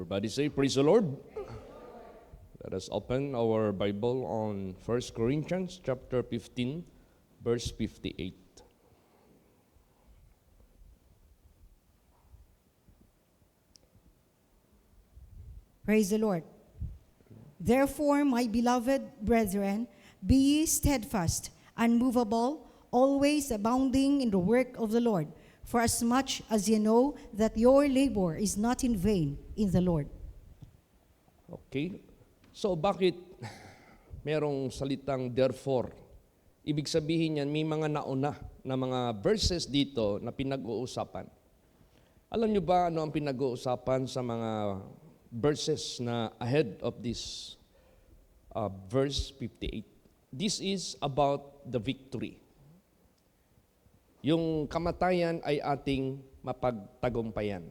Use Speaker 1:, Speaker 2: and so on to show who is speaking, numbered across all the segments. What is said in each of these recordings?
Speaker 1: Everybody say, praise the Lord. Let us open our Bible on 1 Corinthians chapter 15, verse 58.
Speaker 2: Praise the Lord. Therefore, my beloved brethren, be ye steadfast, unmovable, always abounding in the work of the Lord, for as much as ye know that your labor is not in vain in the Lord.
Speaker 1: Okay? So bakit merong salitang therefore? Ibig sabihin yan, may mga nauna na mga verses dito na pinag-uusapan. Alam niyo ba ano ang pinag-uusapan sa mga verses na ahead of this verse 58? This is about the victory. Yung kamatayan ay ating mapagtagumpayan.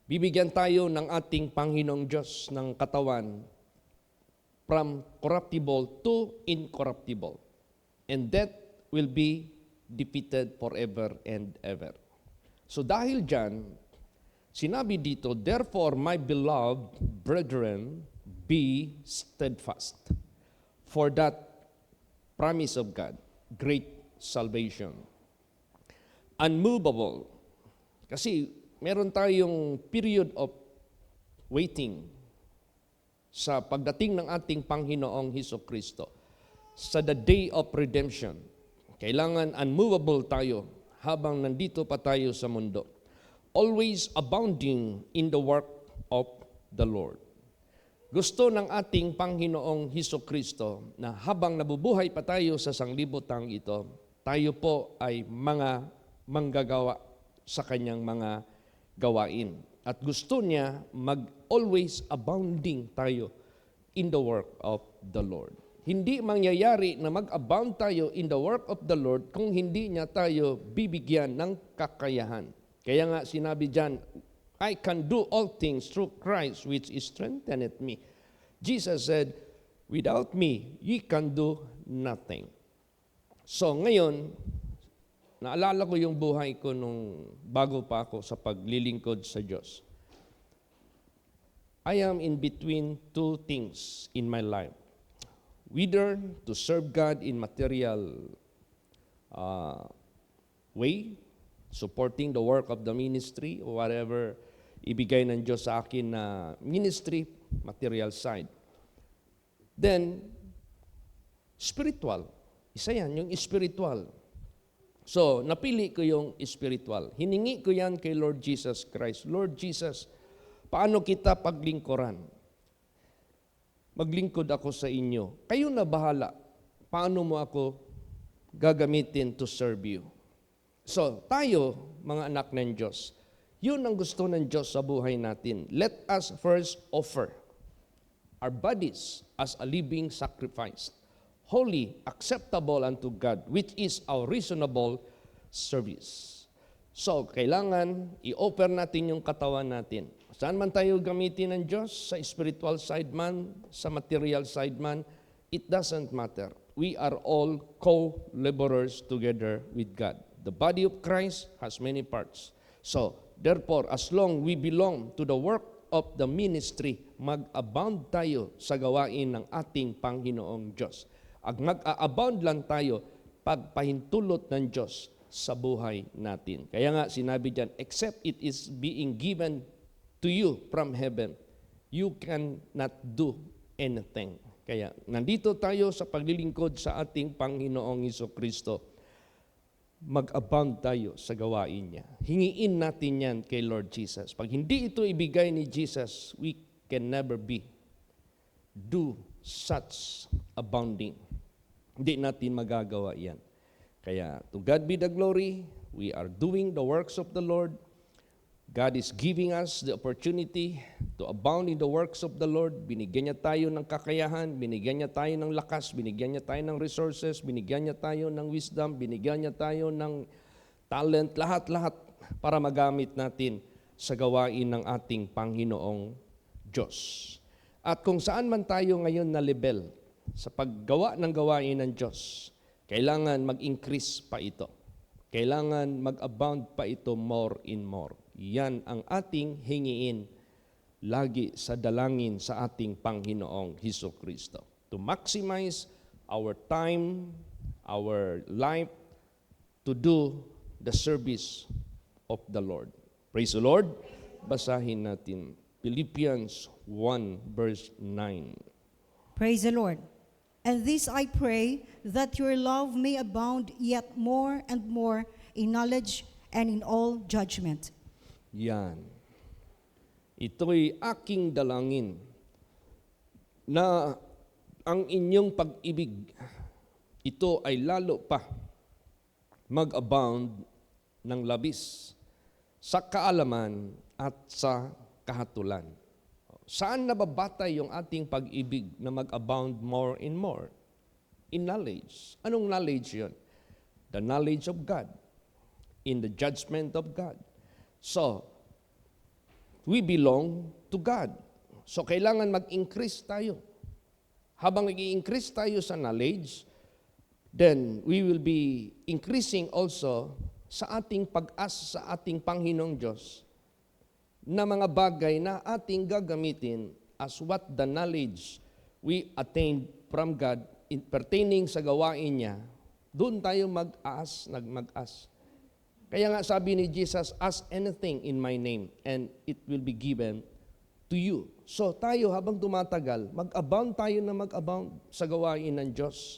Speaker 1: Bibigyan tayo ng ating Panginoong Diyos ng katawan from corruptible to incorruptible. And death will be defeated forever and ever. So dahil dyan, sinabi dito, therefore, my beloved brethren, be steadfast. For that promise of God, great salvation. Unmovable. Kasi meron tayong period of waiting sa pagdating ng ating Panginoong Hesukristo. Sa the day of redemption. Kailangan unmovable tayo habang nandito pa tayo sa mundo. Always abounding in the work of the Lord. Gusto ng ating Panginoong Hesukristo na habang nabubuhay pa tayo sa sanglibutang ito, tayo po ay mga manggagawa sa kanyang mga gawain. At gusto niya mag-always abounding tayo in the work of the Lord. Hindi mangyayari na mag-abound tayo in the work of the Lord kung hindi niya tayo bibigyan ng kakayahan. Kaya nga sinabi dyan, I can do all things through Christ which strengtheneth me. Jesus said, without me, ye can do nothing. So ngayon, naalala ko yung buhay ko nung bago pa ako sa paglilingkod sa Diyos. I am in between two things in my life. Whether to serve God in material way, supporting the work of the ministry, or whatever ibigay ng Diyos sa akin na ministry, material side. Then, spiritual. Isa yan, yung spiritual. So, napili ko yung spiritual. Hiningi ko yan kay Lord Jesus Christ. Lord Jesus, paano kita paglingkuran? Maglingkod ako sa inyo. Kayo na bahala. Paano mo ako gagamitin to serve you? So, tayo, mga anak ng Diyos, yun ang gusto ng Diyos sa buhay natin. Let us first offer our bodies as a living sacrifice, holy, acceptable unto God, which is our reasonable service. So, kailangan i-offer natin yung katawan natin. Saan man tayo gamitin ng Diyos? Sa spiritual side man, sa material side man, it doesn't matter. We are all co-laborers together with God. The body of Christ has many parts. So, therefore, as long we belong to the work of the ministry, mag-abound tayo sa gawain ng ating Panginoong Diyos. At mag-abound lang tayo pagpahintulot ng Diyos sa buhay natin. Kaya nga sinabi diyan, except it is being given to you from heaven, you cannot do anything. Kaya nandito tayo sa paglilingkod sa ating Panginoong Hesukristo. Mag-abound tayo sa gawain niya. Hingiin natin yan kay Lord Jesus. Pag hindi ito ibigay ni Jesus, we can never do such abounding. Hindi natin magagawa yan. Kaya, to God be the glory. We are doing the works of the Lord. God is giving us the opportunity to abound in the works of the Lord. Binigyan niya tayo ng kakayahan, binigyan niya tayo ng lakas, binigyan niya tayo ng resources, binigyan niya tayo ng wisdom, binigyan niya tayo ng talent, lahat-lahat para magamit natin sa gawain ng ating Panginoong Diyos. At kung saan man tayo ngayon na level sa paggawa ng gawain ng Diyos, kailangan mag-increase pa ito. Kailangan mag-abound pa ito more and more. Yan ang ating hingiin lagi sa dalangin sa ating Panginoong Hesukristo. To maximize our time, our life, to do the service of the Lord. Praise the Lord. Basahin natin Philippians 1 verse 9.
Speaker 2: Praise the Lord. And this I pray, that your love may abound yet more and more in knowledge and in all judgment.
Speaker 1: Yan. Ito'y aking dalangin na ang inyong pag-ibig, ito ay lalo pa mag-abound ng labis sa kaalaman at sa kahatulan. Saan nababatay yung ating pag-ibig na mag-abound more and more? In knowledge. Anong knowledge yun? The knowledge of God. In the judgment of God. So, we belong to God. So, kailangan mag-increase tayo. Habang nag-i-increase tayo sa knowledge, then we will be increasing also sa ating pag-asa sa ating Panginoong Diyos na mga bagay na ating gagamitin as what the knowledge we attained from God pertaining sa gawain niya, doon tayo mag-as. Kaya nga sabi ni Jesus, ask anything in my name and it will be given to you. So tayo habang tumatagal, mag-abound tayo na mag-abound sa gawain ng Diyos.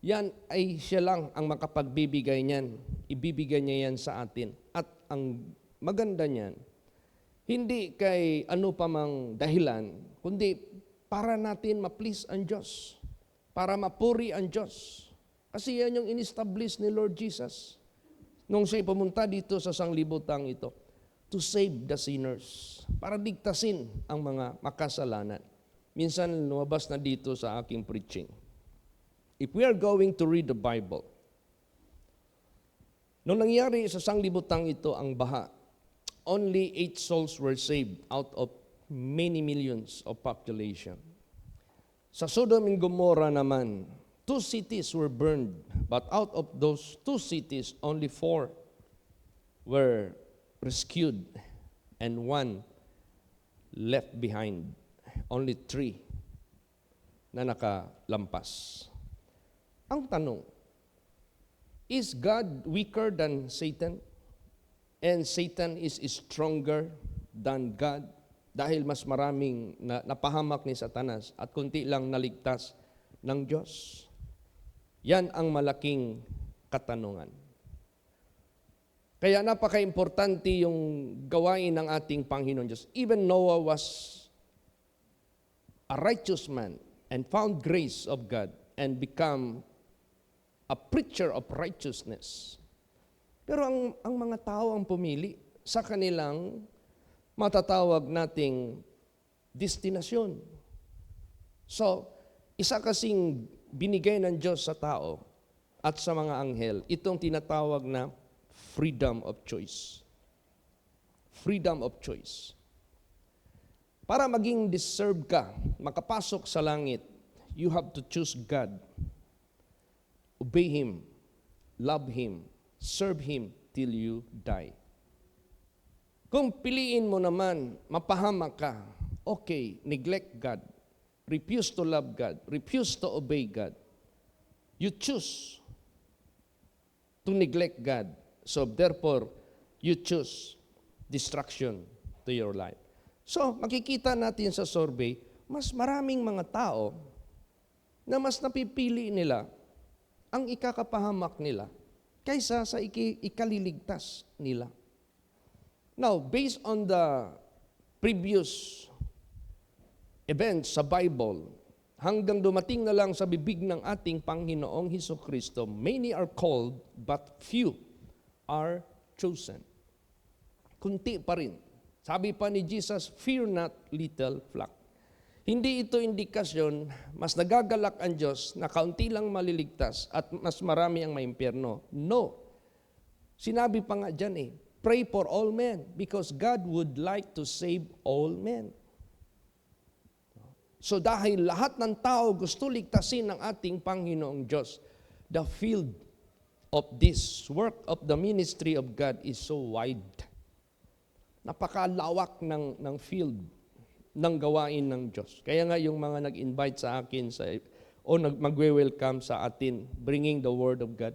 Speaker 1: Yan ay siya lang ang makapagbibigay niyan. Ibibigay niya yan sa atin. At ang maganda niyan, hindi kay ano pa mang dahilan, kundi para natin ma-please ang Diyos, para mapuri ang Diyos. Kasi yan yung in-establish ni Lord Jesus nung siya pumunta dito sa sanglibutang ito, to save the sinners, para ligtasin ang mga makasalanan. Minsan lumabas na dito sa aking preaching. If we are going to read the Bible, nung nangyari sa sanglibutang ito ang baha, only 8 souls were saved out of many millions of population. Sa Sodom and Gomorrah naman, 2 cities were burned, but out of those 2 cities, only 4 were rescued, and 1 left behind. Only 3 na nakalampas. Ang tanong, is God weaker than Satan? And Satan is stronger than God dahil mas maraming napahamak ni Satanas at kunti lang naligtas ng Diyos? Yan ang malaking katanungan. Kaya napaka-importante yung gawain ng ating Panginoon Diyos. Even Noah was a righteous man and found grace of God and become a preacher of righteousness. Pero ang mga tao ang pumili sa kanilang matatawag nating destinasyon. So, isa kasing binigay ng Diyos sa tao at sa mga anghel, itong tinatawag na freedom of choice. Freedom of choice. Para maging deserve ka, makapasok sa langit, you have to choose God. Obey Him, love Him, serve Him till you die. Kung piliin mo naman, mapahamak ka, okay, neglect God, refuse to love God, refuse to obey God. You choose to neglect God. So therefore, you choose destruction to your life. So, makikita natin sa survey, mas maraming mga tao na mas napipili nila ang ikakapahamak nila kaysa sa ikaliligtas nila. Now, based on the previous events sa Bible, hanggang dumating na lang sa bibig ng ating Panginoong Hesukristo, many are called, but few are chosen. Kunti pa rin. Sabi pa ni Jesus, fear not, little flock. Hindi ito indikasyon, mas nagagalak ang Diyos na kaunti lang maliligtas at mas marami ang maimpyerno. No. Sinabi pa nga dyan pray for all men because God would like to save all men. So dahil lahat ng tao gusto ligtasin ng ating Panginoong Diyos, the field of this work of the ministry of God is so wide. Napakalawak ng field. ng gawain ng Diyos. Kaya nga yung mga nag-invite sa akin o magwe-welcome sa atin, bringing the Word of God.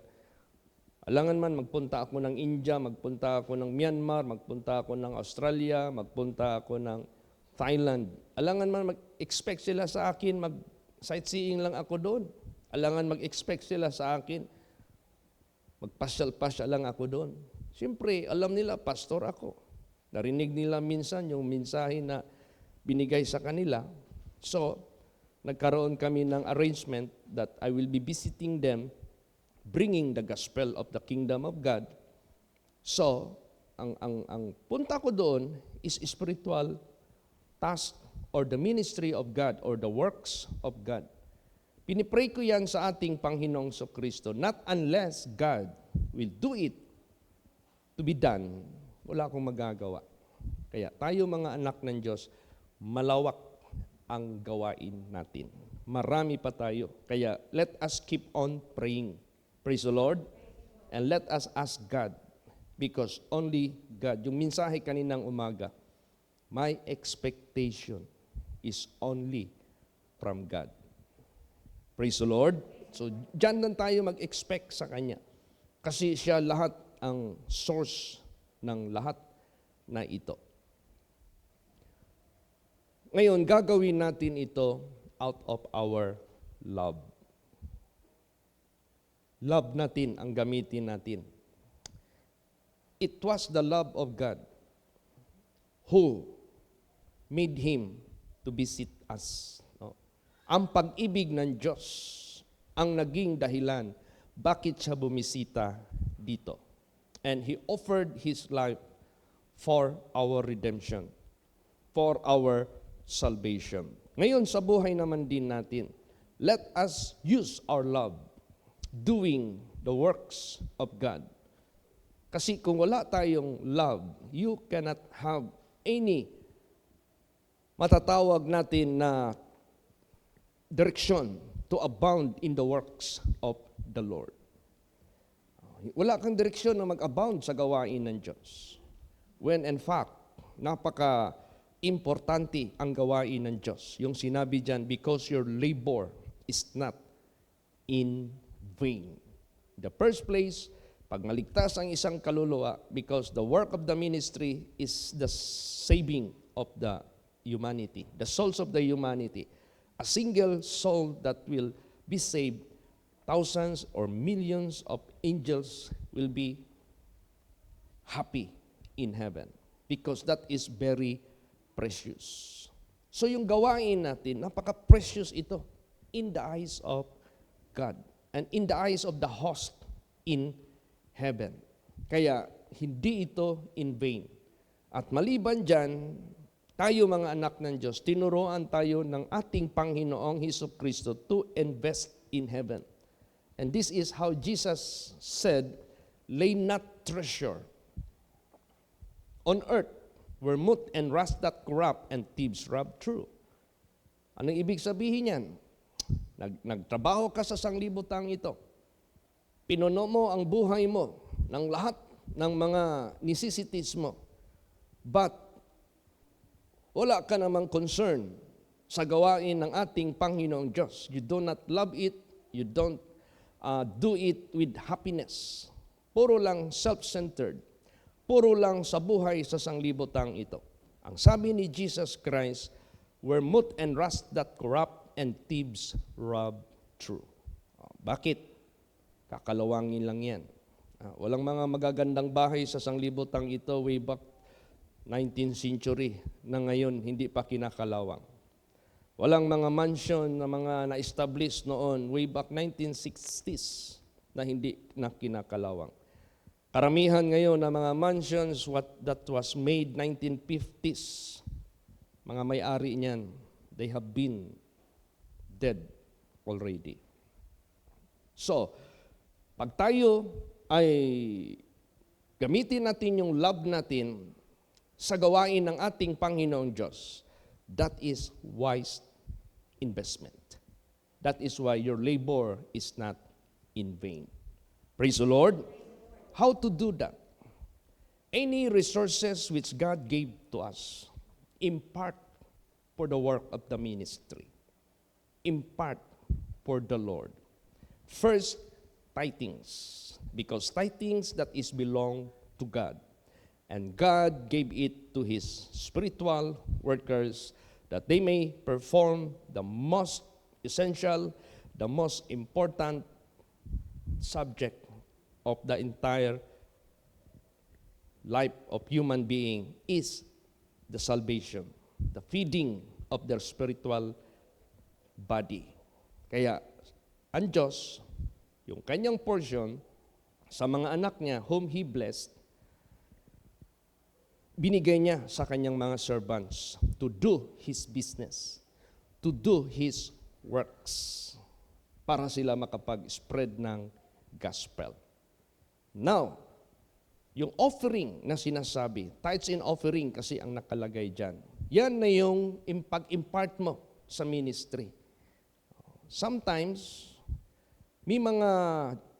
Speaker 1: Alangan man magpunta ako ng India, magpunta ako ng Myanmar, magpunta ako ng Australia, magpunta ako ng Thailand. Alangan man mag-expect sila sa akin, mag-sightseeing lang ako doon. Alangan mag-expect sila sa akin, magpasyal-pasyal lang ako doon. Siyempre, alam nila, pastor ako. Narinig nila minsan yung mensahe na binigay sa kanila. So, nagkaroon kami ng arrangement that I will be visiting them, bringing the gospel of the kingdom of God. So, ang punta ko doon is spiritual task or the ministry of God or the works of God. Pinipray ko yan sa ating Panginoong Kristo, not unless God will do it to be done, wala akong magagawa. Kaya tayo mga anak ng Diyos, malawak ang gawain natin. Marami pa tayo. Kaya let us keep on praying. Praise the Lord. And let us ask God. Because only God, yung mensahe kaninang umaga, my expectation is only from God. Praise the Lord. So, dyan lang tayo mag-expect sa Kanya. Kasi siya lahat ang source ng lahat na ito. Ngayon, gagawin natin ito out of our love. Love natin ang gamitin natin. It was the love of God who made Him to visit us. No? Ang pag-ibig ng Diyos ang naging dahilan bakit siya bumisita dito. And He offered His life for our redemption, for our salvation. Ngayon, sa buhay naman din natin, let us use our love doing the works of God. Kasi kung wala tayong love, you cannot have any matatawag natin na direction to abound in the works of the Lord. Wala kang direksyon na mag-abound sa gawain ng Diyos. When in fact, napaka-importante ang gawain ng Diyos. Yung sinabi dyan, because your labor is not in vain. In the first place, pag maligtas ang isang kaluluwa, because the work of the ministry is the saving of the humanity, the souls of the humanity. A single soul that will be saved, thousands or millions of angels will be happy in heaven because that is very precious. So yung gawain natin, napaka-precious ito in the eyes of God and in the eyes of the host in heaven. Kaya hindi ito in vain. At maliban dyan, tayo mga anak ng Diyos, tinuruan tayo ng ating Panginoong Hesukristo to invest in heaven. And this is how Jesus said, lay not treasure on earth where moth and rust that corrupt and thieves rob through. Anong ibig sabihin yan? Nagtrabaho ka sa sanglibutang ito. Pinuno mo ang buhay mo ng lahat ng mga necessities mo. But wala ka namang concern sa gawain ng ating Panginoong Diyos. You do not love it. You don't do it with happiness. Puro lang self-centered. Puro lang sa buhay sa sanglibutang ito. Ang sabi ni Jesus Christ, where moth and rust that corrupt and thieves rob through. Bakit? Kakalawangin lang yan. Walang mga magagandang bahay sa sanglibutang ito way back 19th century na ngayon hindi pa kinakalawang. Walang mga mansion na mga na-establish noon way back 1960s na hindi na kinakalawang. Karamihan ngayon na mga mansions that was made 1950s, mga may-ari niyan, they have been dead already. So, pag tayo ay gamitin natin yung love natin sa gawain ng ating Panginoong Diyos, that is wise investment. That is why your labor is not in vain. Praise the Lord. How to do that? Any resources which God gave to us, impart for the work of the ministry. Impart for the Lord. First, tithings. Because tithings that is belong to God. And God gave it to His spiritual workers that they may perform the most essential, the most important subject of the entire life of human being is the salvation, the feeding of their spiritual body. Kaya, ang Diyos, yung kanyang portion sa mga anak niya, whom He blessed, binigay niya sa kanyang mga servants to do His business, to do His works, para sila makapag-spread ng gospel. Now, yung offering na sinasabi, tithes and offering kasi ang nakalagay dyan, yan na yung pag-impart mo sa ministry. Sometimes, may mga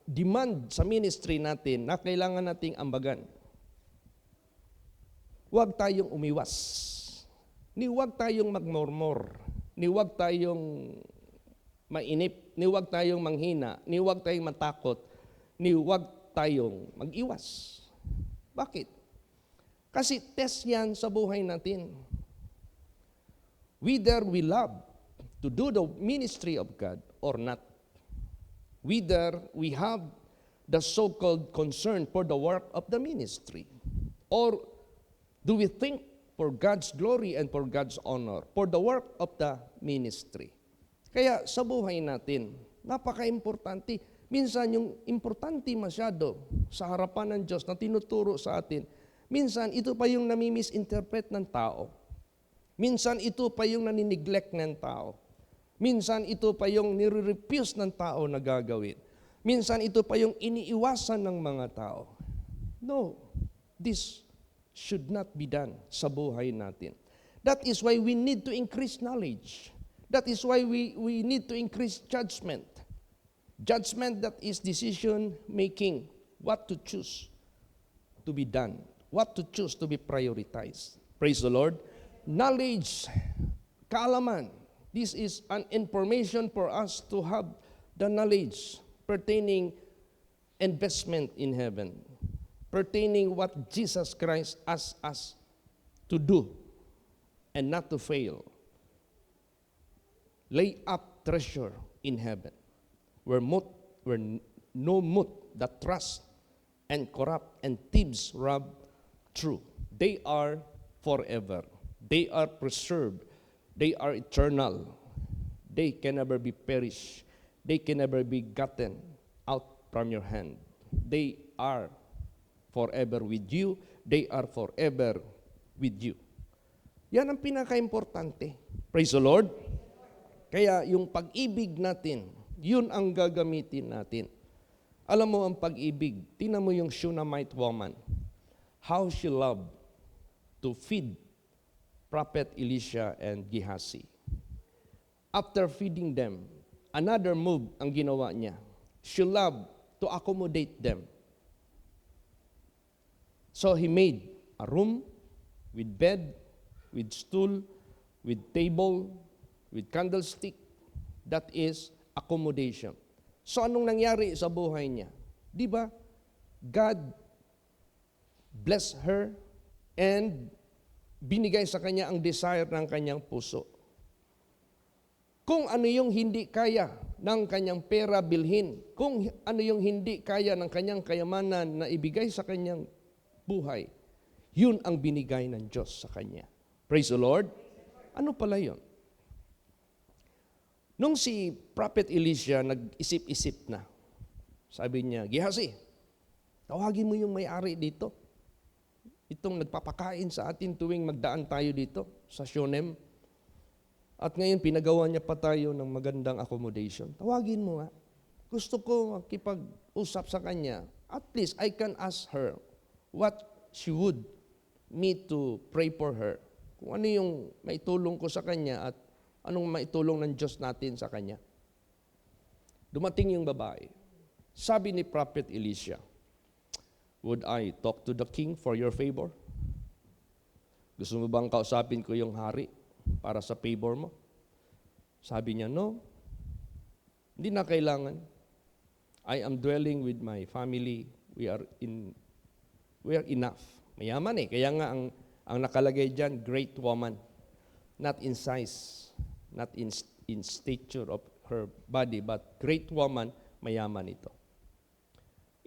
Speaker 1: demand sa ministry natin na kailangan nating ambagan. Huwag tayong umiwas. Ni huwag tayong magmurmur. Ni huwag tayong mainip. Ni huwag tayong manghina. Ni huwag tayong matakot. Ni huwag tayong mag-iwas. Bakit? Kasi test yan sa buhay natin. Whether we love to do the ministry of God or not. Whether we have the so-called concern for the work of the ministry. Or do we think for God's glory and for God's honor, for the work of the ministry? Kaya sa buhay natin, napaka-importante. Minsan yung importante masyado sa harapan ng Diyos na tinuturo sa atin, minsan ito pa yung nami-misinterpret ng tao. Minsan ito pa yung nanineglect ng tao. Minsan ito pa yung nire-refuse ng tao na gagawin. Minsan ito pa yung iniiwasan ng mga tao. No, this should not be done sa buhay natin. That is why we need to increase knowledge. That is why we need to increase judgment. Judgment that is decision-making, what to choose to be done, what to choose to be prioritized. Praise the Lord. Knowledge, kaalaman. This is an information for us to have the knowledge pertaining investment in heaven, pertaining what Jesus Christ asks us to do and not to fail. Lay up treasure in heaven, where no moth that trust and corrupt and thieves rob true. They are forever. They are preserved. They are eternal. They can never be perished. They can never be gotten out from your hand. They are forever with you. They are forever with you. Yan ang pinaka-importante. Praise the Lord. Kaya yung pag-ibig natin, yun ang gagamitin natin. Alam mo ang pag-ibig, tingnan mo yung Shunammite woman. How she loved to feed Prophet Elisha and Gehazi. After feeding them, another move ang ginawa niya. She loved to accommodate them. So he made a room with bed, with stool, with table, with candlestick. That is accommodation. So anong nangyari sa buhay niya? Di ba? God blessed her and binigay sa kanya ang desire ng kanyang puso. Kung ano yung hindi kaya ng kanyang pera bilhin, kung ano yung hindi kaya ng kanyang kayamanan na ibigay sa kanyang buhay, yun ang binigay ng Diyos sa kanya. Praise the Lord. Ano pala yun? Nung si Prophet Elisha nag-isip-isip na, sabi niya, Gehazi, tawagin mo yung may-ari dito. Itong nagpapakain sa atin tuwing magdaan tayo dito sa Shunem. At ngayon, pinagawa niya pa tayo ng magandang accommodation. Tawagin mo nga. Gusto ko makipag-usap sa kanya. At least, I can ask her what she would me to pray for her. Kung ano yung maitulong ko sa kanya at anong maitulong ng Diyos natin sa kanya. Dumating yung babae. Sabi ni Prophet Elisha, would I talk to the king for your favor? Gusto mo bang kausapin ko yung hari? para sa favor mo? Sabi niya, no. Hindi na kailangan. I am dwelling with my family. We are enough. Mayaman eh. Kaya nga ang nakalagay diyan, great woman. Not in size, not in stature of her body, but great woman, mayaman ito.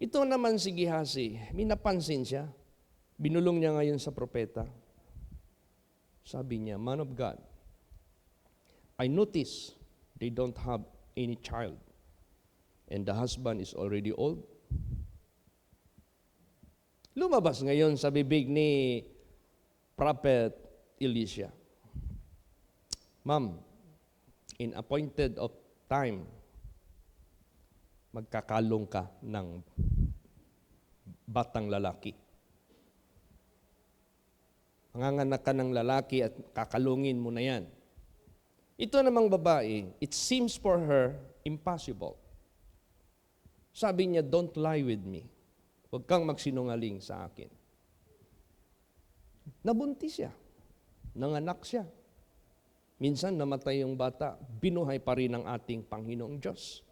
Speaker 1: Ito naman si Gehazi, may napansin siya. Binulong niya ngayon sa propeta. Sabi niya, man of God, I notice they don't have any child. And the husband is already old. Lumabas ngayon sa bibig ni Prophet Elisha. Ma'am, in appointed of time, magkakalong ka ng batang lalaki. Manganganak ka ng lalaki at kakalungin mo na yan. Ito namang babae, it seems for her impossible. Sabi niya, don't lie with me. Huwag kang magsinungaling sa akin. Nabuntis siya. Nanganak siya. Minsan namatay yung bata, binuhay pa rin ng ating Panginoong Diyos.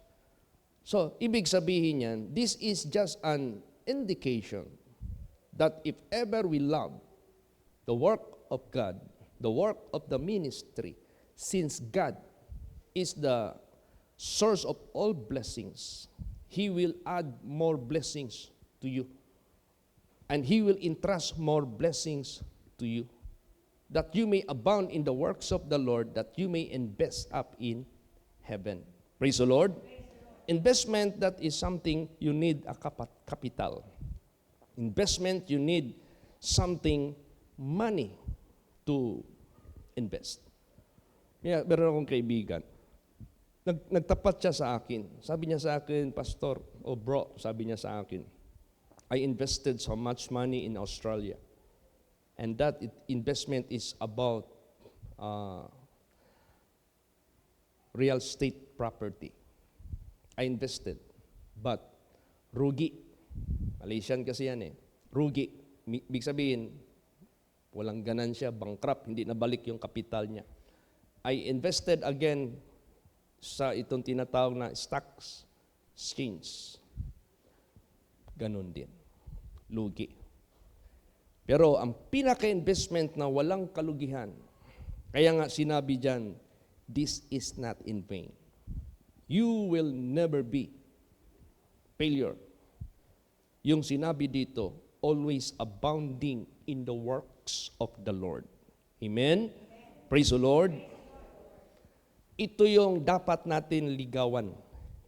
Speaker 1: So, ibig sabihin niyan, this is just an indication that if ever we love the work of God, the work of the ministry, since God is the source of all blessings, He will add more blessings to you. And He will entrust more blessings to you. That you may abound in the works of the Lord, that you may invest up in heaven. Praise the Lord. Investment, that is something you need a capital. Investment, you need something, money to invest. Yeah, meron akong kaibigan. Nagtapat siya sa akin. Sabi niya sa akin, Pastor, o bro, sabi niya sa akin, I invested so much money in Australia. And that investment is about real estate property. I invested, but rugi. Malaysian kasi yan eh. Rugi. Ibig sabihin, walang ganansya, bankrupt, hindi nabalik yung kapital niya. I invested again sa itong tinatawag na stocks exchange. Ganon din. Lugi. Pero ang pinaka-investment na walang kalugihan, kaya nga sinabi dyan, this is not in vain. You will never be failure. Yung sinabi dito, always abounding in the works of the Lord. Amen? Praise the Lord. Ito yung dapat natin ligawan.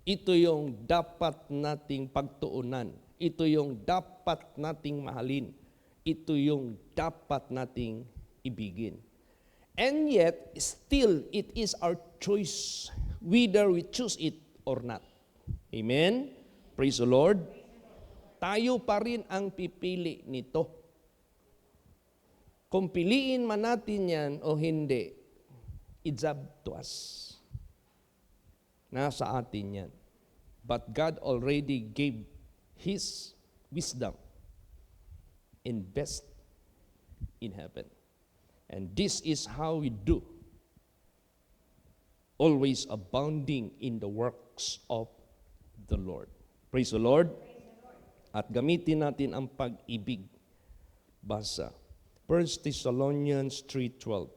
Speaker 1: Ito yung dapat nating pagtuunan. Ito yung dapat nating mahalin. Ito yung dapat nating ibigin. And yet, still, it is our choice whether we choose it or not. Amen? Praise the Lord. Tayo pa rin ang pipili nito. Kung piliin man natin yan o hindi, it's up to us. Nasa atin yan. But God already gave His wisdom. Invest in heaven. And this is how we do. Always abounding in the works of the Lord. Praise the Lord. At gamitin natin ang pag-ibig. Basa. 1 Thessalonians 3:12.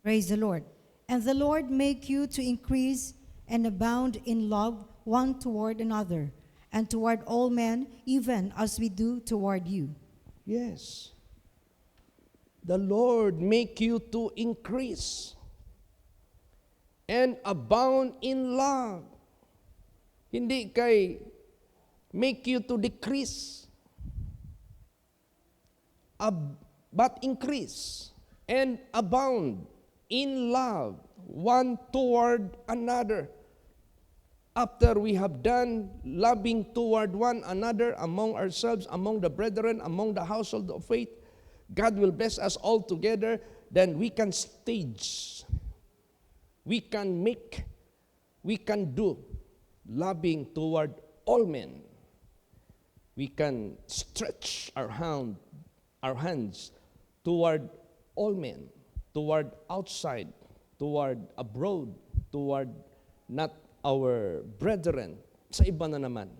Speaker 2: Praise the Lord. And the Lord make you to increase and abound in love one toward another, and toward all men, even as we do toward you.
Speaker 1: Yes. The Lord make you to increase and abound in love. Hindi kay make you to decrease, but increase and abound in love one toward another. After we have done loving toward one another among ourselves, among the brethren, among the household of faith, God will bless us all together, then we can stage, we can do loving toward all men. We can stretch our hands toward all men. toward outside, toward abroad, toward not our brethren, sa iba na naman.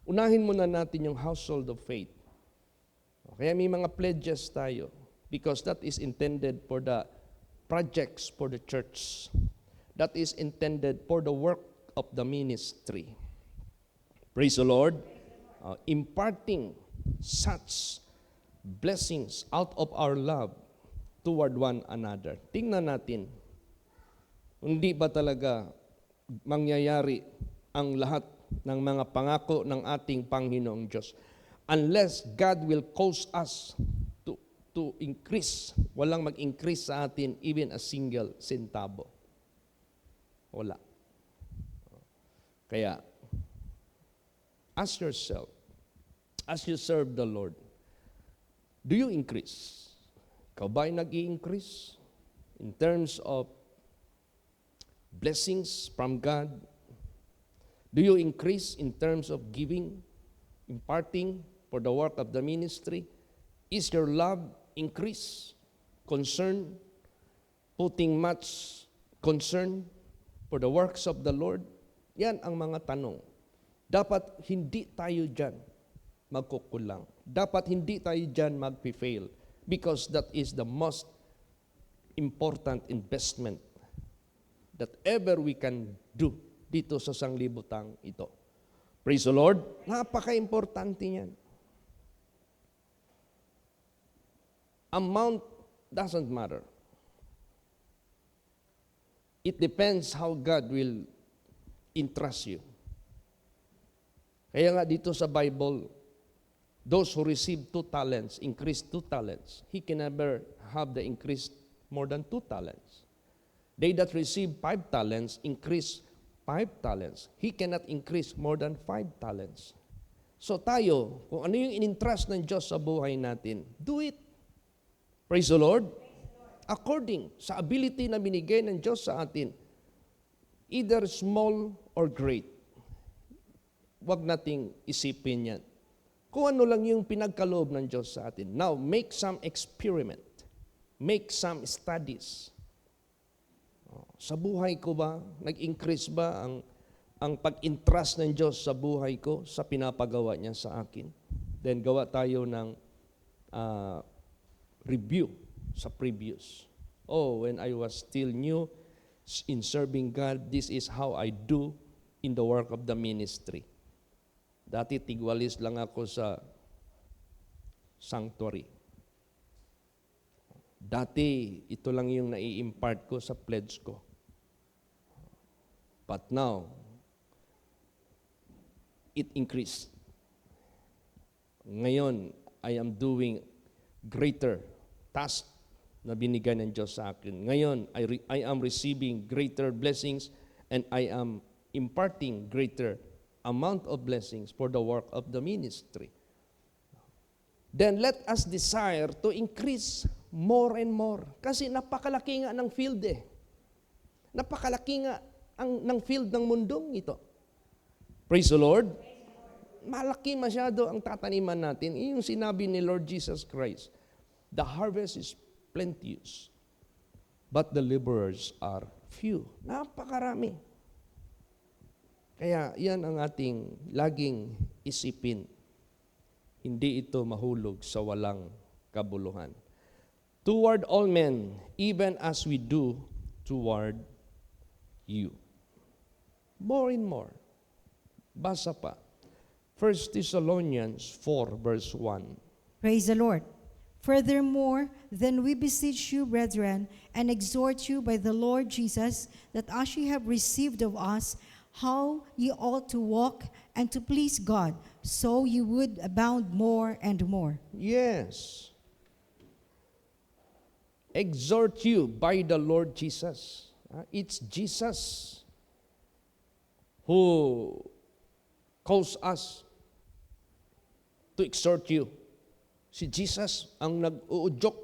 Speaker 1: Unahin muna natin yung household of faith. Kaya may mga pledges tayo because that is intended for the projects for the church. That is intended for the work of the ministry. Praise the Lord. Imparting such blessings out of our love toward one another. Tingnan natin, hindi ba talaga mangyayari ang lahat ng mga pangako ng ating Panginoong Diyos unless God will cause us to increase. Walang mag-increase sa atin even a single centavo. Wala. Kaya, ask yourself, as you serve the Lord, do you increase? Ikaw ba ay nag-i-increase in terms of blessings from God? Do you increase in terms of giving, imparting for the work of the ministry? Is your love increase? Concern? Putting much concern for the works of the Lord? Yan ang mga tanong. Dapat hindi tayo dyan magkukulang. Dapat hindi tayo dyan mag-fail because that is the most important investment that ever we can do dito sa sanglibutang ito. Praise the Lord. Napaka-importante niyan. Amount doesn't matter. It depends how God will entrust you. Kaya nga dito sa Bible, those who receive 2 talents, increase 2 talents. He can never have the increase more than 2 talents. They that receive 5 talents, increase 5 talents. He cannot increase more than 5 talents. So tayo, kung ano yung in-entrust ng Diyos sa buhay natin, do it. Praise the Lord. According sa ability na binigay ng Diyos sa atin, either small or great. Huwag nating isipin yan. Kung ano lang yung pinagkaloob ng Diyos sa atin. Now, make some experiment. Make some studies. Sa buhay ko ba, nag-increase ba ang pag-entrust ng Diyos sa buhay ko, sa pinapagawa niya sa akin? Then gawa tayo ng review sa previous. Oh, when I was still new in serving God, this is how I do in the work of the ministry. Dati tigwalis lang ako sa sanctuary. Dati, ito lang yung nai-impart ko sa pledge ko. But now, it increased. Ngayon, I am doing greater task na binigay ng Diyos sa akin. Ngayon, I am receiving greater blessings and I am imparting greater amount of blessings for the work of the ministry. Then let us desire to increase more and more. Kasi napakalaki nga ng field eh. Napakalaki nga ng field ng mundong ito. Praise the Lord. Malaki masyado ang tataniman natin. Yung sinabi ni Lord Jesus Christ, the harvest is plenteous, but the laborers are few. Napakarami. Kaya yan ang ating laging isipin. Hindi ito mahulog sa walang kabuluhan. Toward all men, even as we do toward you. More and more. Basa pa. 1 Thessalonians 4 verse 1.
Speaker 2: Praise the Lord. Furthermore, then we beseech you, brethren, and exhort you by the Lord Jesus, that as ye have received of us, how ye ought to walk and to please God, so ye would abound more and more.
Speaker 1: Yes. Exhort you by the Lord Jesus. It's Jesus who calls us to exhort you. Si Jesus ang nag-uudyok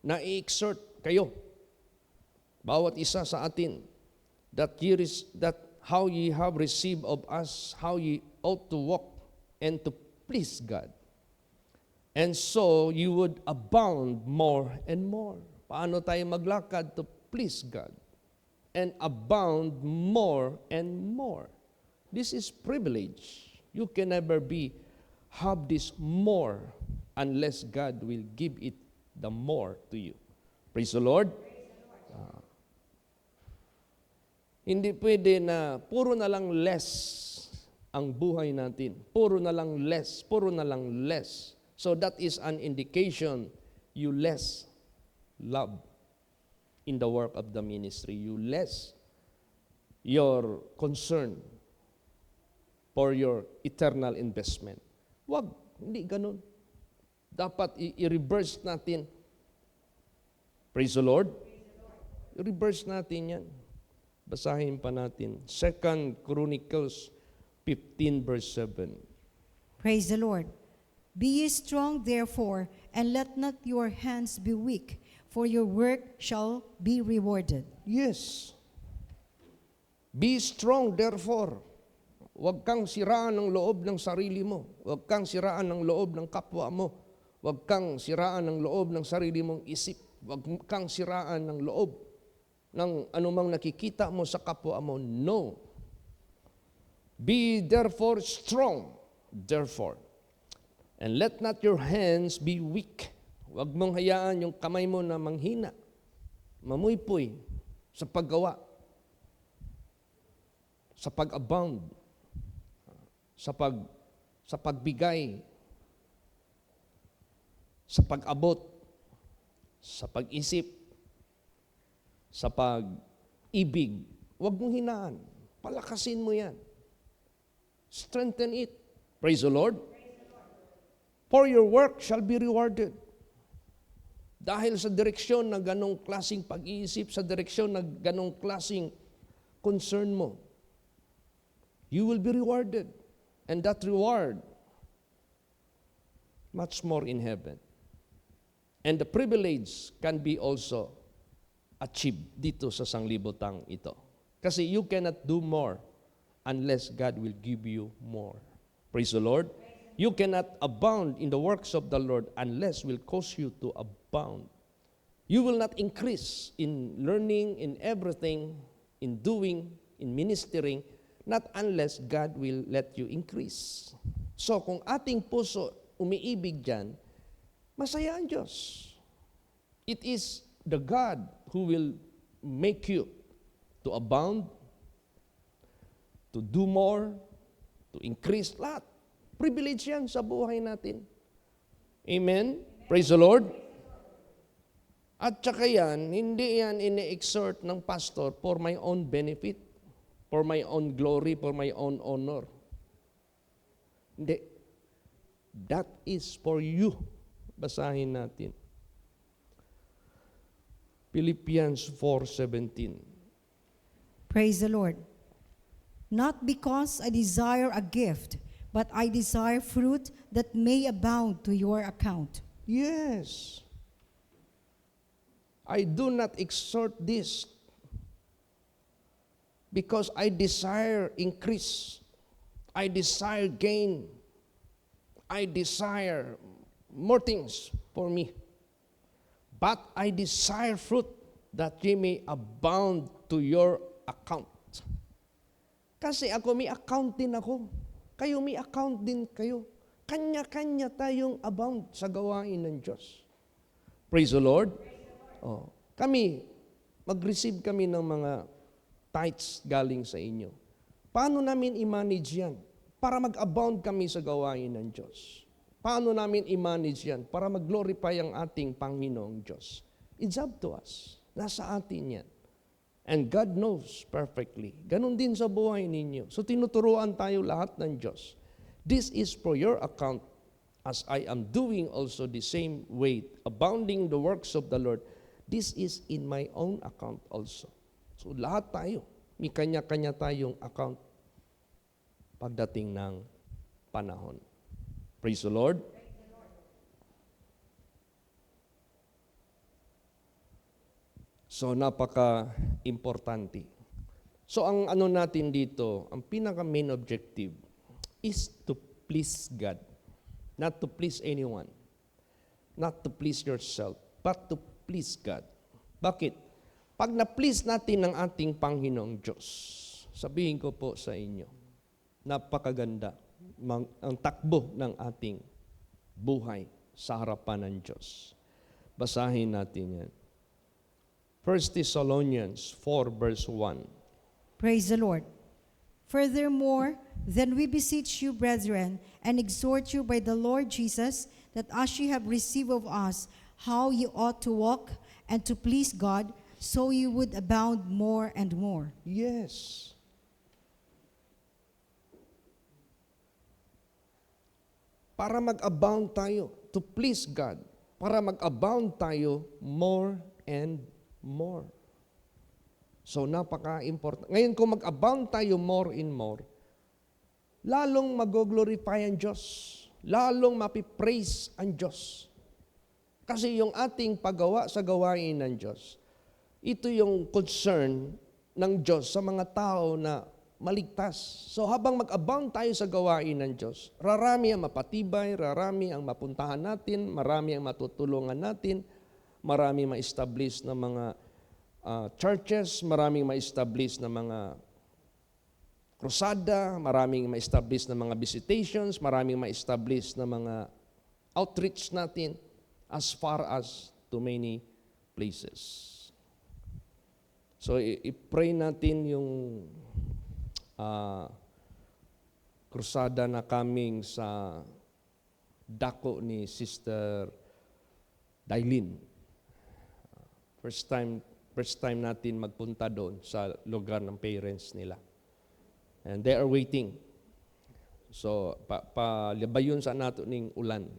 Speaker 1: na i-exhort kayo. Bawat isa sa atin that how ye have received of us, how ye ought to walk and to please God. And so you would abound more and more. Paano tayo maglakad to please God and abound more and more. This is privilege. You can never have this more unless God will give it the more to you. Praise the Lord. Hindi pwede na puro na lang less ang buhay natin. Puro na lang less, puro na lang less. So that is an indication you less love in the work of the ministry. You less your concern for your eternal investment. Wag, hindi ganun. Dapat i-reverse natin. Praise the Lord. I-reverse natin yan. Basahin pa natin. 2 Chronicles 15 verse 7.
Speaker 2: Praise the Lord. Be ye strong, therefore, and let not your hands be weak, for your work shall be rewarded.
Speaker 1: Yes. Be strong, therefore. Huwag kang siraan ng loob ng sarili mo. Huwag kang siraan ng loob ng kapwa mo. Huwag kang siraan ng loob ng sarili mong isip. Huwag kang siraan ng loob ng anumang nakikita mo sa kapwa mo. No. Be therefore strong, therefore. And let not your hands be weak. Huwag mong hayaan yung kamay mo na manghina, mamuypoy sa paggawa, sa pag-abound, sa pagbigay, sa pag-abot, sa pag-isip, sa pag-ibig. Huwag mong hinaan. Palakasin mo yan. Strengthen it. Praise the Lord. For your work shall be rewarded. Dahil sa direksyon na ganong klaseng pag-iisip, sa direksyon na ganong klaseng concern mo, you will be rewarded. And that reward, much more in heaven. And the privilege can be also achieved dito sa sanglibotang ito. Kasi you cannot do more unless God will give you more. Praise the Lord. You cannot abound in the works of the Lord unless will cause you to abound. You will not increase in learning, in everything, in doing, in ministering, not unless God will let you increase. So kung ating puso umiibig dyan, masaya ang Diyos. It is the God who will make you to abound, to do more, to increase lahat. Privilege yan sa buhay natin. Amen? Praise the Lord. At saka yan, hindi yan ini-exert ng pastor for my own benefit, for my own glory, for my own honor. Hindi. That is for you. Basahin natin. Philippians 4:17.
Speaker 2: Praise the Lord. Not because I desire a gift, but I desire fruit that may abound to your account.
Speaker 1: Yes. I do not exhort this because I desire increase. I desire gain. I desire more things for me. But I desire fruit that ye may abound to your account. Kasi ako may account din ako. Kayo may account din kayo. Kanya-kanya tayong abound sa gawain ng Diyos. Praise the Lord. Oh, kami, mag-receive kami ng mga tithes galing sa inyo. Paano namin i-manage yan? Para mag-abound kami sa gawain ng Diyos. Paano namin i-manage yan? Para mag-glorify ang ating Panginoong Diyos. It's up to us. Nasa atin yan. And God knows perfectly. Ganon din sa buhay ninyo. So tinuturuan tayo lahat ng Diyos. This is for your account as I am doing also the same way, abounding the works of the Lord. This is in my own account also. So lahat tayo, may kanya-kanya tayong account pagdating ng panahon. Praise the Lord. So napaka-importante. So ang ano natin dito, ang pinaka-main objective is to please God. Not to please anyone. Not to please yourself, but to please God. Bakit? Pag na-please natin ng ating Panginoong Diyos, sabihin ko po sa inyo, napakaganda ang takbo ng ating buhay sa harapan ng Diyos. Basahin natin yan. 1 Thessalonians 4 verse 1.
Speaker 2: Praise the Lord. Furthermore, then we beseech you, brethren, and exhort you by the Lord Jesus, that as ye have received of us how ye ought to walk and to please God, so you would abound more and more.
Speaker 1: Yes. Para mag-abound tayo, to please God, para mag-abound tayo more and more. So napaka-important. Ngayon kung mag-abound tayo more and more, lalong mag-glorify ang Diyos, lalong mapipraise ang Diyos. Kasi yung ating paggawa sa gawain ng Diyos, ito yung concern ng Diyos sa mga tao na maligtas. So habang mag-abound tayo sa gawain ng Diyos, rarami ang mapatibay, rarami ang mapuntahan natin, marami ang matutulungan natin, marami ma-establish na mga churches, maraming ma-establish na mga krusada, maraming ma-establish na mga visitations, maraming ma-establish na mga outreach natin as far as to many places. So, i-pray natin yung krusada na coming sa dako ni Sister Dailin. First time natin magpunta doon sa lugar ng parents nila. And they are waiting. So, palibayon sa nato ning ulan.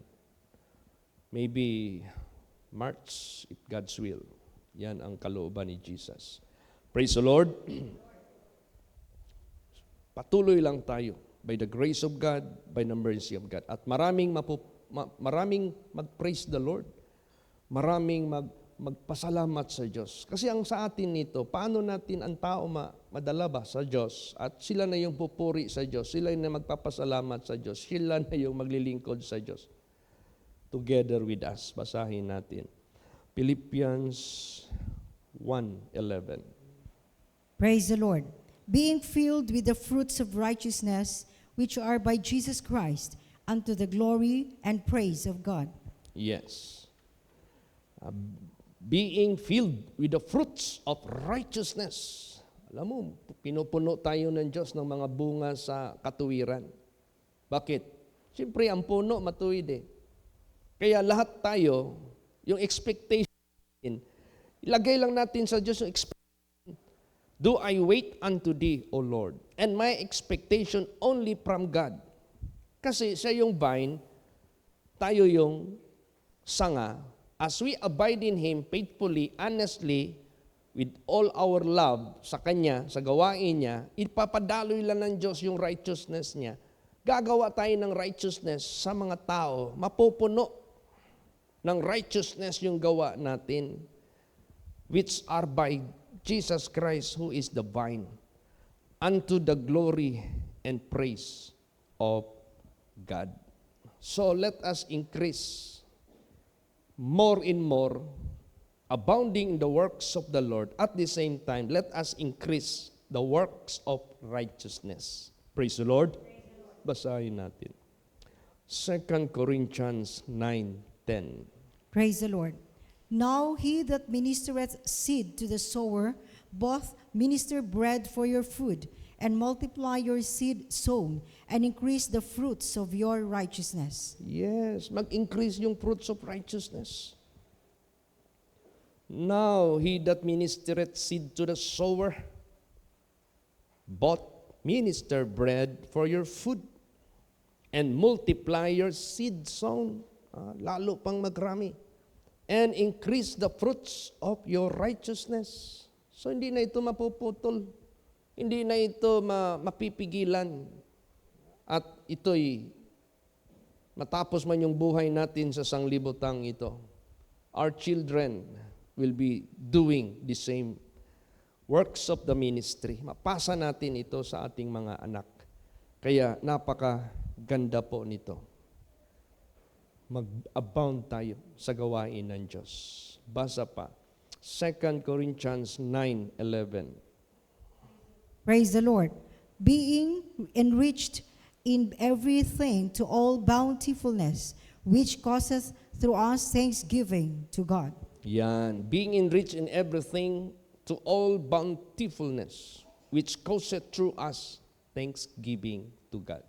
Speaker 1: Maybe March, if God's will. Yan ang kalooban ni Jesus. Praise the Lord. Patuloy lang tayo by the grace of God, by the mercy of God. At maraming mag-praise the Lord. Maraming magpasalamat sa Diyos. Kasi ang sa atin nito, paano natin ang tao madala ba sa Diyos at sila na yung pupuri sa Diyos, sila na magpapasalamat sa Diyos, sila na yung maglilingkod sa Diyos. Together with us, basahin natin. Philippians 1:11.
Speaker 2: Praise the Lord. Being filled with the fruits of righteousness, which are by Jesus Christ, unto the glory and praise of God.
Speaker 1: Yes. Being filled with the fruits of righteousness. Alam mo, pinupuno tayo ng Diyos ng mga bunga sa katuwiran. Bakit? Siyempre, ang puno matuwid eh. Kaya lahat tayo, yung expectation, ilagay lang natin sa Diyos yung expectation. Do I wait unto thee, O Lord? And my expectation only from God. Kasi siya yung vine, tayo yung sanga. As we abide in Him faithfully, honestly, with all our love sa Kanya, sa gawain niya, ipapadaloy lang ng Diyos yung righteousness niya. Gagawa tayo ng righteousness sa mga tao, mapupuno ng righteousness yung gawa natin, which are by Jesus Christ, who is the vine, unto the glory and praise of God. So let us increase more and more, abounding in the works of the Lord. At the same time, let us increase the works of righteousness. Praise the Lord. Basahin natin. 2 Corinthians 9:10.
Speaker 2: Praise the Lord. Now he that ministereth seed to the sower, both minister bread for your food, and multiply your seed sown, and increase the fruits of your righteousness.
Speaker 1: Yes, mag-increase yung fruits of righteousness. Now he that ministereth seed to the sower, both minister bread for your food, and multiply your seed sown, lalo pang magrami, and increase the fruits of your righteousness. So hindi na ito mapuputol, hindi na ito mapipigilan, at ito'y matapos man yung buhay natin sa sanglibutang ito, our children will be doing the same works of the ministry. Mapasa natin ito sa ating mga anak. Kaya napakaganda po nito. Mag-abound tayo sa gawain ng Diyos. Basa pa. 2 Corinthians 9:11.
Speaker 2: Praise the Lord. Being enriched in everything to all bountifulness, which causeth through us thanksgiving to God.
Speaker 1: Yan. Being enriched in everything to all bountifulness, which causeth through us thanksgiving to God.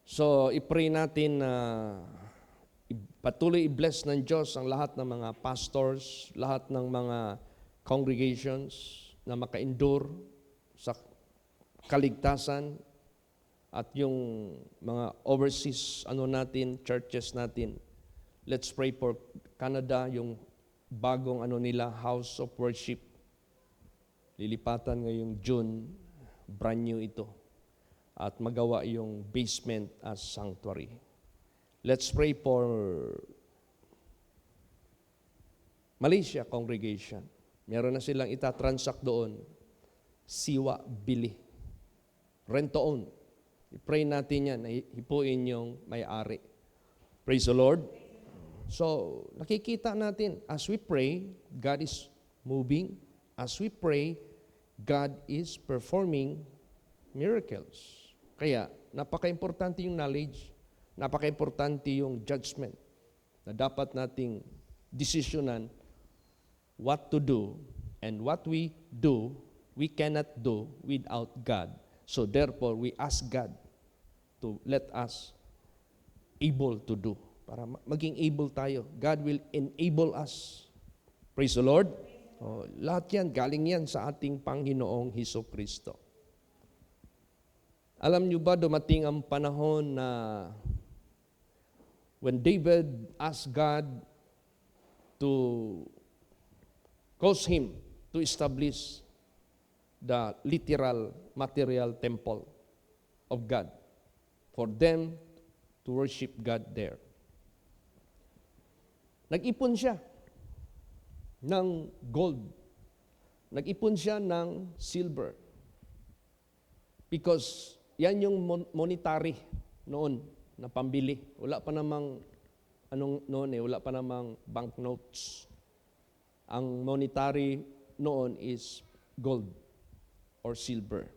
Speaker 1: So, i-pray natin na patuloy i-bless ng Diyos ang lahat ng mga pastors, lahat ng mga congregations na maka-endure sa kaligtasan at yung mga overseas churches natin. Let's pray for Canada, yung bagong nila, House of Worship. Lilipatan ngayong June, brand new ito. At magawa yung basement as sanctuary. Let's pray for Malaysia congregation. Meron na silang itatransact doon. Siwa Bili. Rent-to-own. I-pray natin yan, hipuin yung may-ari. Praise the Lord. So, nakikita natin, as we pray, God is moving. As we pray, God is performing miracles. Kaya, napaka-importante yung knowledge, napaka-importante yung judgment na dapat nating desisyonan what to do, and what we do, we cannot do without God. So therefore, we ask God to let us able to do. Para maging able tayo. God will enable us. Praise the Lord. Oh, lahat yan, galing yan sa ating Panginoong Hesukristo. Alam niyo ba, dumating ang panahon na when David asked God to cause him to establish the literal material temple of God for them to worship God there. Nag-ipon siya ng gold. Nag-ipon siya ng silver. Because yan yung monetary noon na pambili. Wala pa namang wala pa namang banknotes. Ang monetary noon is gold or silver.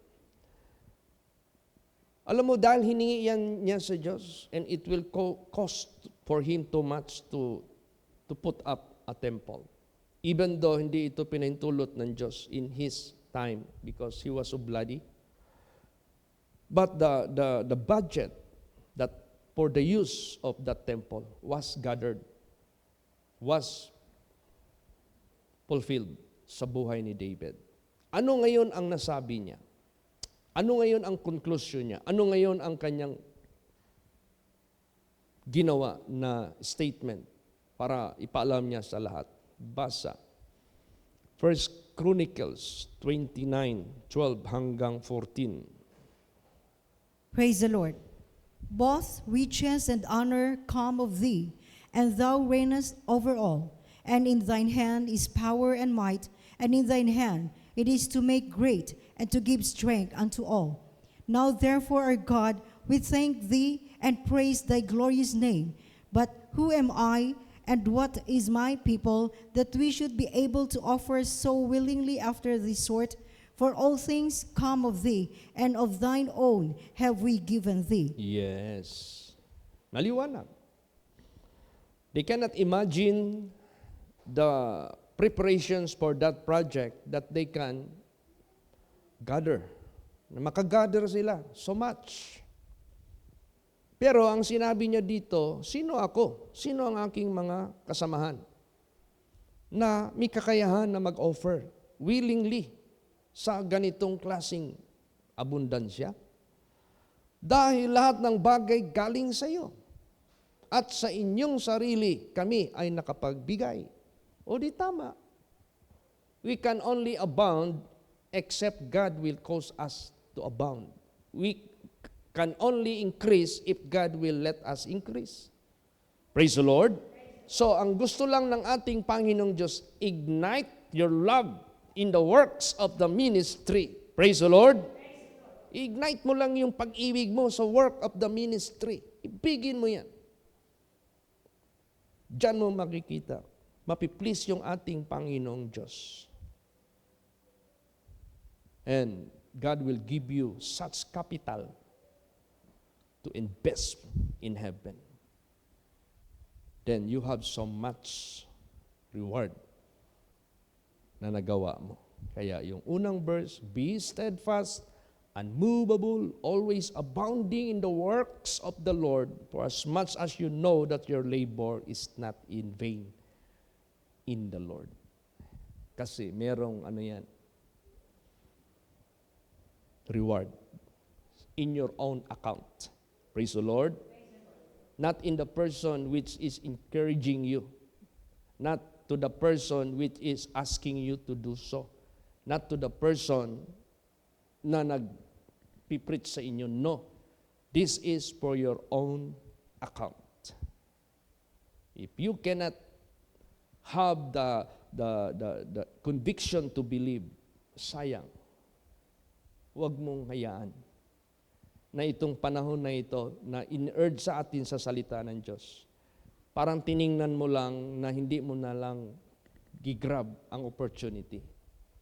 Speaker 1: Alam mo, dahil hiningi yan niya sa Diyos, and it will cost for him too much to put up a temple. Even though hindi ito pinahintulot ng Diyos in his time because he was so bloody. But the budget that for the use of that temple was gathered, was fulfilled sa buhay ni David. Ano ngayon ang nasabi niya? Ano ngayon ang conclusion niya? Ano ngayon ang kanyang ginawa na statement para ipaalam niya sa lahat? Basa. 1 Chronicles 29:12 hanggang 14.
Speaker 2: Praise the Lord. Both riches and honor come of thee, and thou reignest over all. And in thine hand is power and might, and in thine hand it is to make great and to give strength unto all. Now therefore, our God, we thank thee and praise thy glorious name. But who am I, and what is my people, that we should be able to offer so willingly after this sort? For all things come of thee, and of thine own have we given thee.
Speaker 1: Yes. Maliwanag. They cannot imagine the preparations for that project that they can gather. Makagather sila so much. Pero ang sinabi niya dito, sino ako? Sino ang aking mga kasamahan na may kakayahan na mag-offer willingly sa ganitong klaseng abundansya? Dahil lahat ng bagay galing sa iyo. At sa inyong sarili, kami ay nakapagbigay. O di tama. We can only abound except God will cause us to abound. We can only increase if God will let us increase. Praise the Lord. So, ang gusto lang ng ating Panginoong Diyos, ignite your love in the works of the ministry. Praise the Lord. Ignite mo lang yung pag-ibig mo sa work of the ministry. Ibigin mo yan. Diyan mo makikita mapiplease yung ating Panginoong Diyos. And God will give you such capital to invest in heaven. Then you have so much reward na nagawa mo. Kaya yung unang verse, be steadfast, unmovable, always abounding in the works of the Lord, for as much as you know that your labor is not in vain in the Lord. Kasi merong reward in your own account. Praise the Lord. Not in the person which is encouraging you. Not to the person which is asking you to do so. Not to the person na nagpipreach sa inyo. No. This is for your own account. If you cannot have the conviction to believe, sayang. Huwag mong hayaan na itong panahon na ito na in-urge sa atin sa salita ng Diyos. Parang tiningnan mo lang na hindi mo na lang gigrab ang opportunity.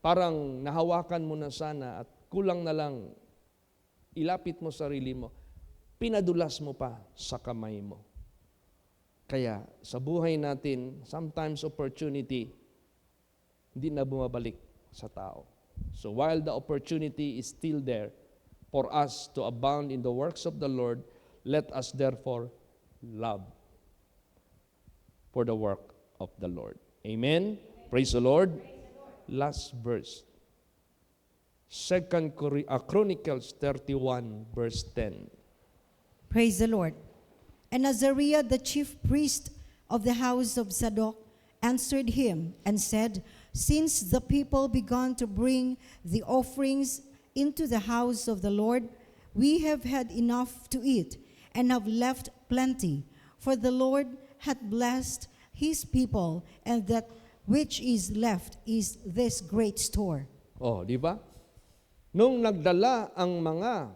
Speaker 1: Parang nahawakan mo na sana at kulang na lang ilapit mo sarili mo. Pinadulas mo pa sa kamay mo. Kaya sa buhay natin, sometimes opportunity hindi na bumabalik sa tao. So while the opportunity is still there for us to abound in the works of the Lord, let us therefore love for the work of the Lord. Amen? Praise the Lord. Last verse. 2 Chronicles 31 verse 10.
Speaker 2: Praise the Lord. And Azariah, the chief priest of the house of Zadok, answered him and said, since the people began to bring the offerings into the house of the Lord, we have had enough to eat and have left plenty. For the Lord hath blessed his people, and that which is left is this great store.
Speaker 1: Oh, di ba? Nung nagdala ang mga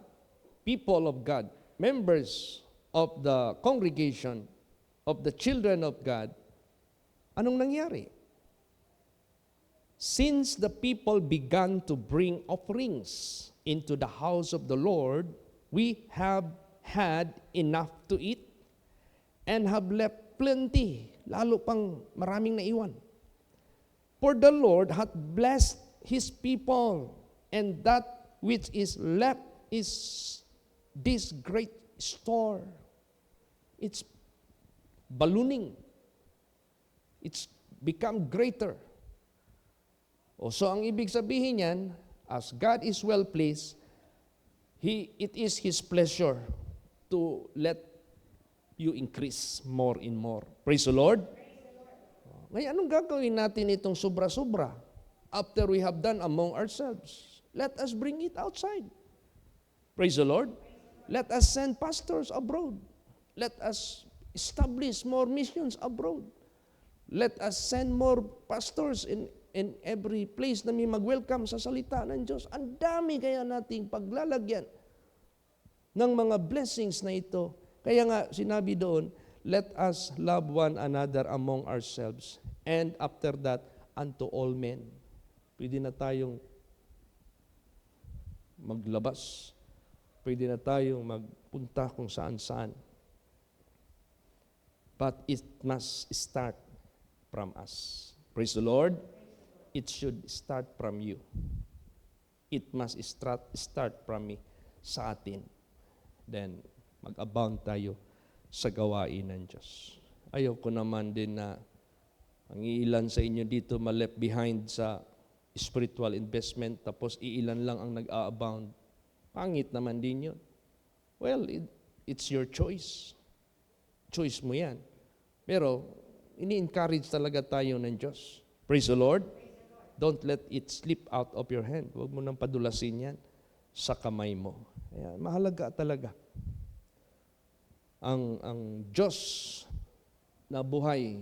Speaker 1: people of God, members of the congregation, of the children of God, anong nangyari? Since the people began to bring offerings into the house of the Lord, we have had enough to eat and have left plenty, lalo pang maraming naiwan. For the Lord hath blessed his people, and that which is left is this great store. It's ballooning. It's become greater. So ang ibig sabihin niyan, as God is well pleased, it is His pleasure to let you increase more and more. Praise the Lord. Ngayon, anong gagawin natin itong sobra-sobra after we have done among ourselves? Let us bring it outside. Praise the Lord. Let us send pastors abroad. Let us establish more missions abroad. Let us send more pastors in every place na may mag-welcome sa salita ng Diyos. Ang dami kaya nating paglalagyan ng mga blessings na ito. Kaya nga sinabi doon, let us love one another among ourselves, and after that, unto all men. Pwede na tayong maglabas. Pwede na tayong magpunta kung saan-saan. But it must start from us. Praise the Lord. It should start from you. It must start from me, sa atin. Then, mag-abound tayo sa gawain ng Diyos. Ayaw ko naman din na ang iilan sa inyo dito ma-left behind sa spiritual investment, tapos iilan lang ang nag-a-abound. Pangit naman din yun. Well, it's your choice. Choice mo yan. Pero, ini-encourage talaga tayo ng Diyos. Praise the Lord. Don't let it slip out of your hand. Huwag mo nang padulasin yan sa kamay mo. Ayan, mahalaga talaga. Ang Diyos na buhay,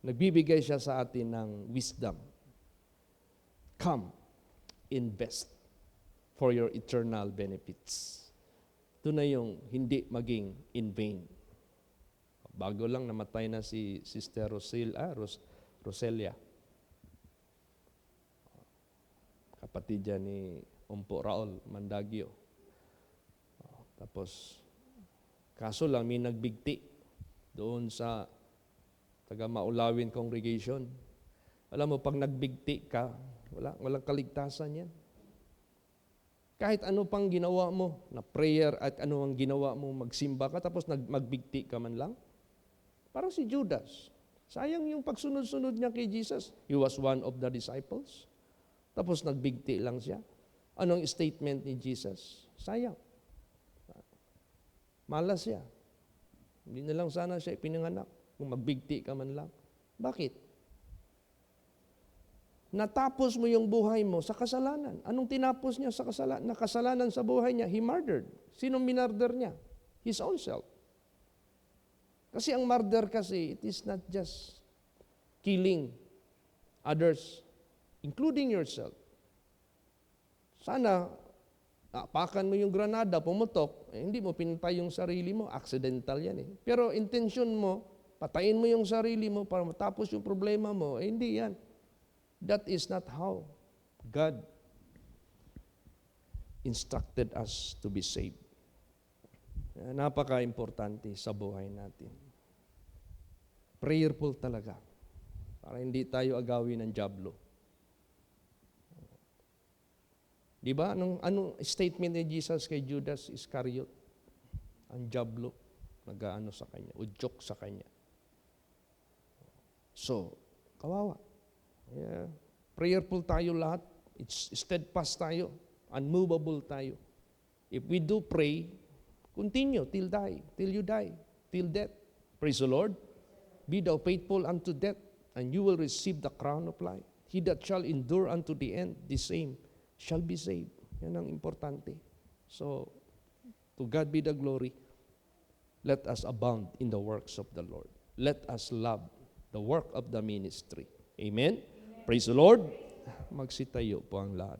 Speaker 1: nagbibigay siya sa atin ng wisdom. Come, invest for your eternal benefits. Ito na yung hindi maging in vain. Bago lang namatay na si Sister Roselia. Kapatid yan ni Umpo Raul Mandagio. Tapos, kaso lang may nagbigti doon sa taga-Maulawin congregation. Alam mo, pag nagbigti ka, walang kaligtasan yan. Kahit ano pang ginawa mo, na prayer at ano ang ginawa mo, magsimba ka, tapos magbigti ka man lang. Parang si Judas. Sayang yung pagsunod-sunod niya kay Jesus. He was one of the disciples. Tapos nagbigti lang siya. Anong statement ni Jesus? Sayang. Malas siya. Hindi na lang sana siya ipinanganak kung magbigti ka man lang. Bakit? Natapos mo yung buhay mo sa kasalanan. Anong tinapos niya sa kasalanan? Nakasalanan sa buhay niya, he murdered. Sinong minurder niya? His own self. Kasi ang murder kasi, it is not just killing others, including yourself. Sana, apakan mo yung granada, pumutok, hindi mo pinatay yung sarili mo, accidental yan eh. Pero intention mo, patayin mo yung sarili mo para matapos yung problema mo, hindi yan. That is not how God instructed us to be saved. Napaka-importante sa buhay natin. Prayerful talaga. Para hindi tayo agawin ng dyablo. Di ba? Anong statement ni Jesus kay Judas Iscariot? Ang dyablo, nag-aano sa kanya, udyok sa kanya. So, kawawa. Yeah. Prayerful tayo lahat. It's steadfast tayo. Unmovable tayo. If we do pray, continue till you die, till death. Praise the Lord. Be thou faithful unto death, and you will receive the crown of life. He that shall endure unto the end, the same shall be saved. Yan ang importante. So, to God be the glory. Let us abound in the works of the Lord. Let us love the work of the ministry. Amen? Praise the Lord. Magsitayo po ang lahat.